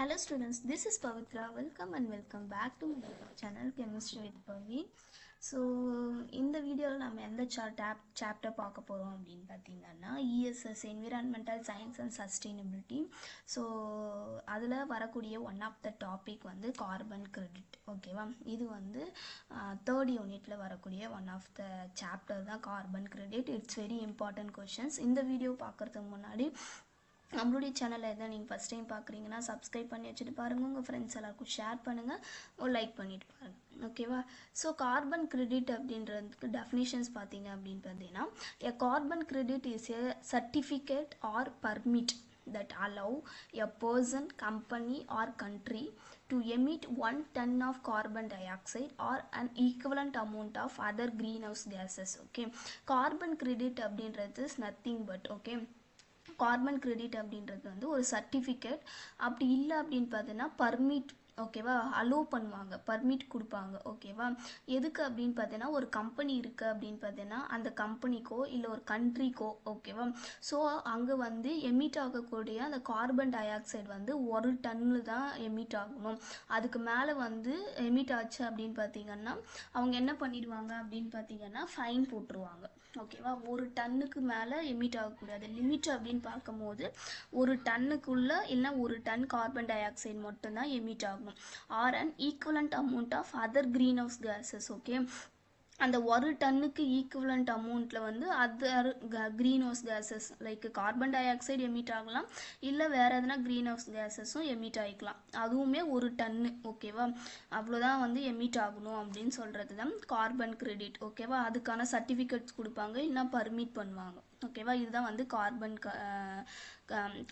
Hello students, this is Pavitra. Welcome back to my channel Chemistry with Pavi. So இந்த வீடியோவில் நம்ம எந்த chapter பார்க்க போகிறோம் அப்படின்னு பார்த்தீங்கன்னா ESS environmental science and sustainability. So அதில் வரக்கூடிய ஒன் ஆஃப் த டாபிக் வந்து கார்பன் கிரெடிட். ஓகேவா, இது வந்து தேர்ட் யூனிட்டில் வரக்கூடிய ஒன் ஆஃப் த சாப்டர் தான் carbon credit. It's very important questions. இந்த வீடியோ பார்க்குறதுக்கு முன்னாடி நம்மளுடைய சேனலை எதாவது நீங்கள் ஃபஸ்ட் டைம் பார்க்குறீங்கன்னா சப்ஸ்கிரைப் பண்ணி வச்சுட்டு பாருங்கள், உங்கள் ஃப்ரெண்ட்ஸ் எல்லாருக்கும் ஷேர் பண்ணுங்கள், ஒரு லைக் பண்ணிட்டு பாருங்கள். ஓகேவா, ஸோ கார்பன் கிரெடிட் அப்படின்றதுக்கு டெஃபினிஷன்ஸ் பார்த்தீங்க அப்படின்னு பார்த்தீங்கன்னா, a carbon credit is a certificate or permit that allow a person, company or country to emit 1 ton of carbon dioxide or an equivalent amount of other greenhouse gases. Okay, carbon credit அப்படின்றது is nothing but okay, carbon credit அப்படின்றது வந்து ஒரு certificate. அப்படி இல்லை அப்படின்னு பார்த்தீங்கன்னா permit. ஓகேவா, allow பண்ணுவாங்க, பர்மிட் கொடுப்பாங்க. ஓகேவா, எதுக்கு அப்படின்னு பார்த்தீங்கன்னா ஒரு கம்பெனி இருக்குது அப்படின்னு பார்த்தீங்கன்னா அந்த கம்பெனிக்கோ இல்லை ஒரு கண்ட்ரிக்கோ, ஓகேவா, ஸோ அங்கே வந்து எமிட் ஆகக்கூடிய அந்த கார்பன் டை ஆக்சைடு வந்து 1 டன்னு தான் எமிட் ஆகணும். அதுக்கு மேலே வந்து எமிட் ஆச்சு அப்படின்னு பார்த்தீங்கன்னா அவங்க என்ன பண்ணிடுவாங்க அப்படின்னு பார்த்தீங்கன்னா ஃபைன் போட்டுருவாங்க. ஓகேவா, 1 டன்னுக்கு மேலே எமிட் ஆகக்கூடாது. லிமிட் அப்படின்னு பார்க்கும்போது 1 டன்னுக்குள்ளே இல்லை 1 டன் கார்பன் டை ஆக்சைடு மட்டும்தான் எமிட் ஆகணும். or an equivalent amount of other greenhouse gases. okay, அந்த 1 டன்னுக்கு ஈக்குவலண்ட் அமௌண்ட்டில் வந்து other greenhouse gases like carbon dioxide emit ஆகலாம், இல்லை வேறு எதனா க்ரீன் ஹவுஸ் கேஸஸும் எமிட் ஆகிக்கலாம். அதுவுமே 1 டன்னு. ஓகேவா, அவ்வளோதான் வந்து எமிட் ஆகணும் அப்படின்னு சொல்கிறது தான் கார்பன் கிரெடிட். ஓகேவா, அதுக்கான சர்டிஃபிகேட்ஸ் கொடுப்பாங்க, இல்லைனா பர்மிட் பண்ணுவாங்க. ஓகேவா, இதுதான் வந்து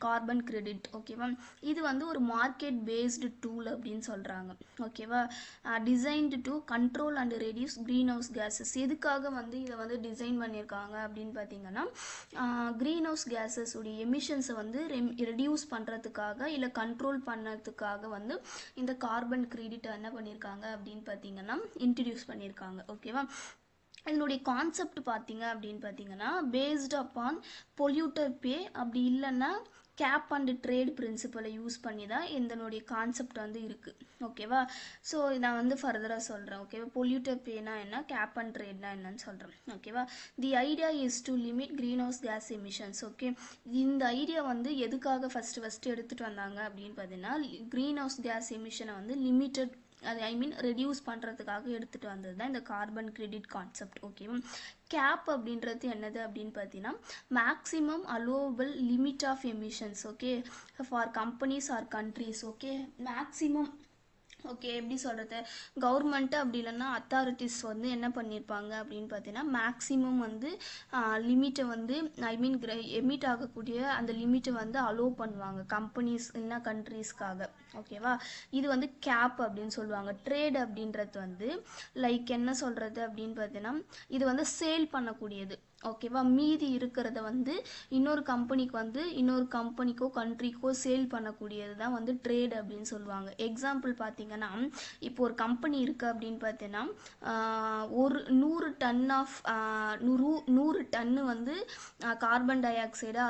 கார்பன் கிரெடிட். ஓகேவா, இது வந்து ஒரு மார்க்கெட் பேஸ்டு டூல் அப்படின்னு சொல்கிறாங்க. ஓகேவா, designed to control and reduce green house gases. எதுக்காக வந்து இதை வந்து டிசைன் பண்ணியிருக்காங்க அப்படின்னு பார்த்தீங்கன்னா க்ரீன் ஹவுஸ் கேஸஸ் உடைய எமிஷன்ஸை வந்து ரெடியூஸ் பண்ணுறதுக்காக இல்லை கண்ட்ரோல் பண்ணுறதுக்காக வந்து இந்த கார்பன் கிரெடிட் என்ன பண்ணியிருக்காங்க அப்படின்னு பார்த்தீங்கன்னா இன்ட்ரடியூஸ் பண்ணியிருக்காங்க. ஓகேவா, இதனுடைய கான்செப்ட் பார்த்தீங்க அப்படின்னு பார்த்தீங்கன்னா பேஸ்ட் அப்பான் பொல்யூட்டர் பே, அப்படி இல்லைன்னா கேப் அண்ட் ட்ரேட் பிரின்சிபலை யூஸ் பண்ணி தான் இதனுடைய கான்செப்ட் வந்து இருக்குது. ஓகேவா, ஸோ நான் வந்து ஃபர்தராக சொல்கிறேன். ஓகேவா, பொல்யூட்டர் பேனா என்ன, கேப் அண்ட் ட்ரேட்னா என்னன்னு சொல்கிறேன். ஓகேவா, the idea is to limit green house gas emissions. Okay, இந்த ஐடியா வந்து எதுக்காக ஃபஸ்ட்டு எடுத்துகிட்டு வந்தாங்க அப்படின்னு பார்த்தீங்கன்னா க்ரீன் ஹவுஸ் கேஸ் எமிஷனை வந்து லிமிட்டட், அது ரெடியூஸ் பண்ணுறதுக்காக எடுத்துகிட்டு வந்தது தான் இந்த கார்பன் கிரெடிட் கான்செப்ட். ஓகேவா, கேப் அப்படின்றது என்னது அப்படின்னு பார்த்தீங்கன்னா maximum allowable limit of emissions. Okay, for companies or countries. Okay, maximum. Okay, எப்படி சொல்கிறது, கவர்மெண்ட்டு அப்படி இல்லைன்னா அத்தாரிட்டிஸ் வந்து என்ன பண்ணியிருப்பாங்க அப்படின்னு பார்த்தீங்கன்னா மேக்ஸிமம் வந்து லிமிட்டை வந்து எமிட் ஆகக்கூடிய அந்த லிமிட்டை வந்து அலோவ் பண்ணுவாங்க கம்பெனிஸ் இல்லைன்னா கண்ட்ரீஸ்க்காக. ஓகேவா, இது வந்து கேப் அப்படின்னு சொல்லுவாங்க. ட்ரேட் அப்படின்றது வந்து லைக் என்ன சொல்கிறது அப்படின்னு பார்த்தீங்கன்னா இது வந்து சேல் பண்ணக்கூடியது. ஓகேவா, மீதி இருக்கிறத வந்து இன்னொரு கம்பெனிக்கோ கண்ட்ரிக்கோ சேல் பண்ணக்கூடியது தான் வந்து ட்ரேட் அப்படின்னு சொல்லுவாங்க. எக்ஸாம்பிள் பார்த்தீங்கன்னா இப்போ ஒரு கம்பெனி இருக்குது அப்படின்னு பார்த்தீங்கன்னா ஒரு 100 டன்னு வந்து கார்பன் டை ஆக்சைடை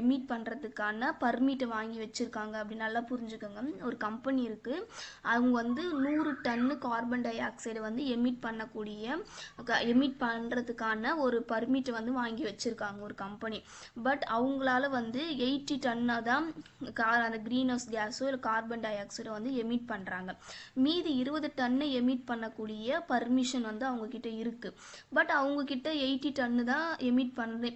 எமிட் பண்ணுறதுக்கான பர்மிட்டை வாங்கி வச்சுருக்காங்க அப்படின்னு நல்லா புரிஞ்சுக்கோங்க. ஒரு கம்பெனி இருக்குது, அவங்க வந்து 100 டன்னு கார்பன் டை ஆக்சைடை வந்து எமிட் பண்ணுறதுக்கான ஒரு பர்மிட் வந்து வாங்கி வச்சிருக்காங்க ஒரு கம்பெனி. பட் அவங்களால வந்து 80 டன்னா தான் அந்த க்ரீன் ஹவுஸ் கேஸோ இல்லை கார்பன் டை ஆக்சைடோ வந்து எமிட் பண்ணுறாங்க. மீதி 20 டன்னை எமிட் பண்ணக்கூடிய பர்மிஷன் வந்து அவங்கக்கிட்ட இருக்குது. பட் அவங்கக்கிட்ட 80 டன்னு தான்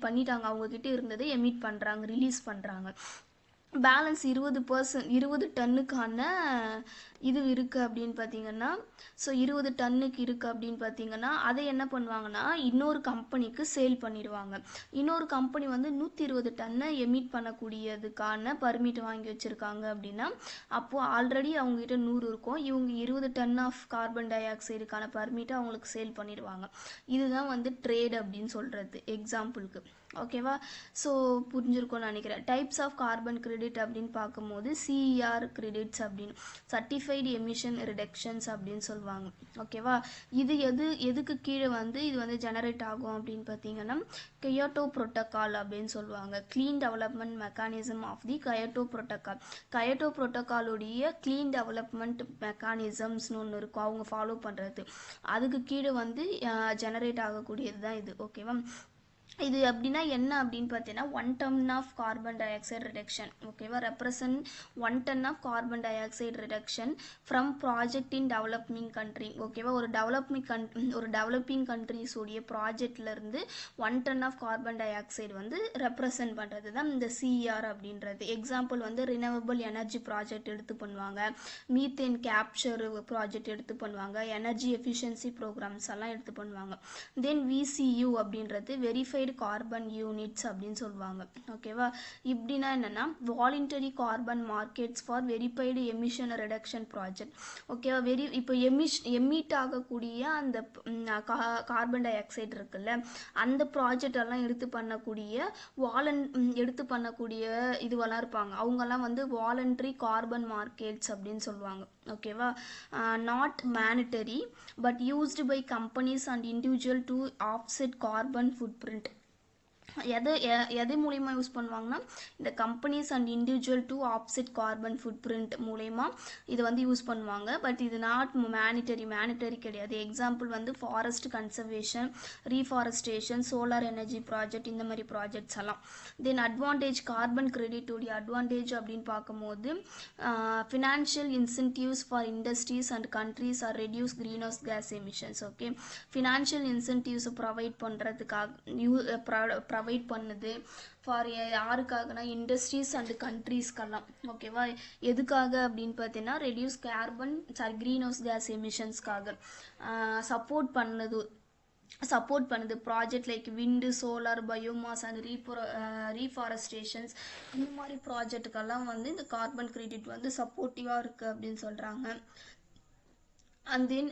பண்ணிட்டாங்க, அவங்கக்கிட்ட இருந்ததை எமிட் பண்ணுறாங்க, ரிலீஸ் பண்ணுறாங்க. பேலன்ஸ் 20 டன்னுக்கான இது இருக்குது அப்படின்னு பார்த்தீங்கன்னா, ஸோ 20 டன்னுக்கு இருக்குது அப்படின்னு பார்த்தீங்கன்னா அதை என்ன பண்ணுவாங்கன்னா இன்னொரு கம்பெனிக்கு சேல் பண்ணிடுவாங்க. இன்னொரு கம்பெனி வந்து 120 டன்னை எமிட் பண்ணக்கூடியதுக்கான பர்மிட் வாங்கி வச்சுருக்காங்க அப்படின்னா அப்போது ஆல்ரெடி அவங்ககிட்ட 100 இருக்கும், இவங்க 20 டன் ஆஃப் கார்பன் டை ஆக்சைடுக்கான பர்மிட்டை அவங்களுக்கு சேல் பண்ணிடுவாங்க. இதுதான் வந்து ட்ரேட் அப்படின்னு சொல்கிறது எக்ஸாம்பிளுக்கு. ஓகேவா? ஸோ புரிஞ்சிருக்கும்னு நினைக்கிறேன். டைப்ஸ் ஆஃப் கார்பன் கிரெடிட் அப்படின்னு பார்க்கும்போது சிஇஆர் கிரெடிட்ஸ் அப்படின்னு சர்டிஃபைடு எமிஷன் ரிடக்ஷன்ஸ் அப்படின்னு சொல்லுவாங்க. ஓகேவா? இது எதுக்கு கீழே வந்து இது வந்து ஜெனரேட் ஆகும் அப்படின்னு பார்த்தீங்கன்னா கயோட்டோ புரோட்டோகால் அப்படின்னு சொல்லுவாங்க. Clean development mechanism of the Kyoto protocol. Kyoto புரோட்டோகாலுடைய க்ளீன் டெவலப்மெண்ட் மெக்கானிசம்ஸ்னு ஒன்று இருக்கும், அவங்க ஃபாலோ பண்ணுறது. அதுக்கு கீழே வந்து ஜெனரேட் ஆகக்கூடியது தான் இது. ஓகேவா? இது அப்படின்னா என்ன அப்படின்னு பார்த்தீங்கன்னா 1 ton of carbon dioxide reduction. ஓகேவா? Represent 1 ton of carbon dioxide reduction from project in developing country. ஓகேவா? ஒரு டெவலப்பிங் கண்ட்ரிஸ் உடைய ப்ராஜெக்ட்லேருந்து 1 ton of carbon dioxide வந்து ரெப்ரசன்ட் பண்ணுறது தான் இந்த சிஇஆர் அப்படின்றது. எக்ஸாம்பிள் வந்து ரினவபிள் எனர்ஜி ப்ராஜெக்ட் எடுத்து பண்ணுவாங்க, மீத்தேன் கேப்சர் ப்ராஜெக்ட் எடுத்து பண்ணுவாங்க, எனர்ஜி எஃபிஷியன்சி ப்ரோக்ராம்ஸ் எல்லாம் எடுத்து பண்ணுவாங்க. தென் விசியூ அப்படின்றது வெரிஃபைடு கார்பன் யூனிட்ஸ் அப்படின்னு சொல்லுவாங்க. ஓகேவா? இப்படின்னா என்னன்னா voluntary carbon markets for verified emission reduction project. ஓகேவா? இப்போ எமிட் ஆகக்கூடிய அந்த கார்பன் டை ஆக்சைடு இருக்குல்ல, அந்த ப்ராஜெக்ட் எல்லாம் எடுத்து பண்ணக்கூடிய இதுவெல்லாம் இருப்பாங்க, அவங்கெல்லாம் வந்து வாலண்டரி கார்பன் மார்க்கெட்ஸ் அப்படின்னு சொல்லுவாங்க. ஓகேவா? Not monetary but used by companies and individual to offset carbon footprint. எது மூலயமா யூஸ் பண்ணுவாங்கன்னா இந்த companies and individual to offset carbon foot print மூலயமா இது வந்து யூஸ் பண்ணுவாங்க. பட் இது நாட் மேனிட்டரி கிடையாது. எக்ஸாம்பிள் வந்து forest conservation, reforestation, solar energy project, இந்த மாதிரி ப்ராஜெக்ட்ஸ் எல்லாம். தென் அட்வான்டேஜ் கார்பன் கிரெடிட்டோடைய அட்வான்டேஜ் அப்படின்னு பார்க்கும்போது financial incentives for industries and countries or reduce green house gas emissions. Okay, financial incentives provide பண்ணுறதுக்காக ப்ரொவைட் பண்ணுது. ஃபார் யாருக்காகனா இண்டஸ்ட்ரீஸ் அண்ட் கண்ட்ரீஸ்க்கெல்லாம். ஓகேவா? எதுக்காக அப்படின்னு பார்த்தீங்கன்னா ரெடியூஸ் க்ரீன் ஹவுஸ் கேஸ் எமிஷன்ஸ்க்காக சப்போர்ட் பண்ணுது. Project like wind, solar, biomass and reforestations, இந்த மாதிரி ப்ராஜெக்டுக்கெல்லாம் வந்து இந்த கார்பன் கிரெடிட் வந்து சப்போர்ட்டிவாக இருக்குது அப்படின்னு சொல்கிறாங்க. And then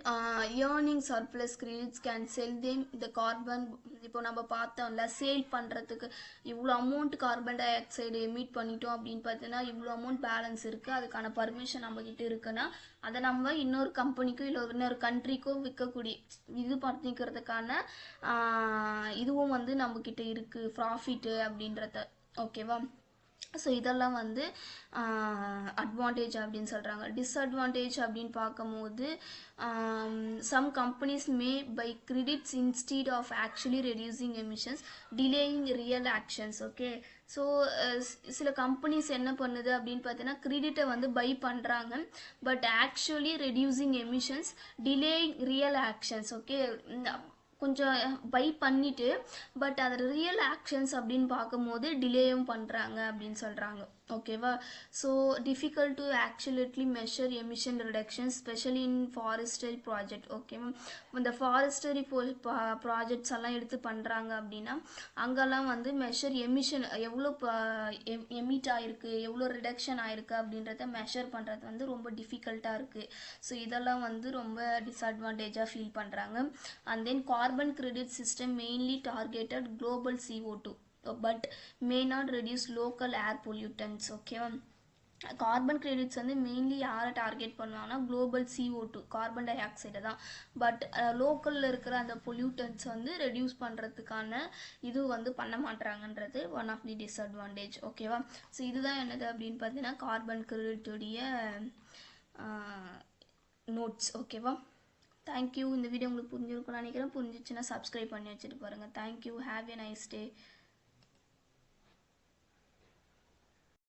earning surplus credits can sell them the carbon. இப்போ நம்ம பார்த்தோம்ல, சேல் பண்ணுறதுக்கு இவ்வளோ amount carbon dioxide emit பண்ணிட்டோம் அப்படின்னு பார்த்தீங்கன்னா இவ்வளோ அமௌண்ட் பேலன்ஸ் இருக்குது, அதுக்கான பர்மிஷன் நம்மக்கிட்ட இருக்குன்னா அதை நம்ம இன்னொரு கம்பெனிக்கோ இல்லை இன்னொரு கண்ட்ரிக்கோ விற்கக்கூடிய இது பண்ணிக்கிறதுக்கான இதுவும் வந்து நம்மக்கிட்ட இருக்குது, ப்ராஃபிட்டு அப்படின்றத. ஓகேவா? ஸோ இதெல்லாம் வந்து அட்வான்டேஜ் அப்படின்னு சொல்கிறாங்க. டிஸ்அட்வான்டேஜ் அப்படின்னு பார்க்கும்போது some companies may buy credits instead of actually reducing emissions, delaying real actions. Okay, so சில கம்பெனிஸ் என்ன பண்ணுது அப்படின்னு பார்த்தீங்கன்னா கிரெடிட்டை வந்து பை பண்ணுறாங்க, but actually reducing emissions, delaying real actions. Okay, கொஞ்சம் பை பண்ணிவிட்டு பட் அது ரியல் ஆக்ஷன்ஸ் அப்படின்னு பார்க்கும்போது டிலேயும் பண்ணுறாங்க அப்படின்னு சொல்கிறாங்க. ஓகேவா? So difficult to actually measure emission reduction specially in forestry project. ஓகேவா? இந்த ஃபாரஸ்டரி ப்ராஜெக்ட்ஸ் எல்லாம் எடுத்து பண்ணுறாங்க அப்படின்னா அங்கெல்லாம் வந்து மெஷர் எமிஷன் எவ்வளோ எமிட் ஆகிருக்கு, எவ்வளோ ரிடக்ஷன் ஆகிருக்கு அப்படின்றத மெஷர் பண்ணுறது வந்து ரொம்ப டிஃபிகல்ட்டாக இருக்குது. ஸோ இதெல்லாம் வந்து ரொம்ப டிஸ்அட்வான்டேஜாக ஃபீல் பண்ணுறாங்க. And then carbon credit system mainly targeted global CO2 but may not reduce local air pollutants. ஓகேவா? கார்பன் கிரெடிட்ஸ் வந்து மெயின்லி யாரை டார்கெட் பண்ணுவாங்கன்னா குளோபல் CO2 கார்பன் டை ஆக்சைடை தான். பட் லோக்கலில் இருக்கிற அந்த பொல்யூட்டன்ஸ் வந்து ரெடியூஸ் பண்ணுறதுக்கான இது வந்து பண்ண மாட்டாங்கன்றது ஒன் ஆஃப் தி டிஸ்அட்வான்டேஜ். ஓகேவா? ஸோ இதுதான் என்னது அப்படின்னு பார்த்தீங்கன்னா கார்பன் கிரெடிட்டுடைய நோட்ஸ். ஓகேவா? தேங்க்யூ. இந்த வீடியோ உங்களுக்கு புரிஞ்சிருக்கும்னு நினைக்கிறேன். புரிஞ்சிச்சுன்னா சப்ஸ்கிரைப் பண்ணி வச்சுட்டு பாருங்கள். Thank you. Have a nice day.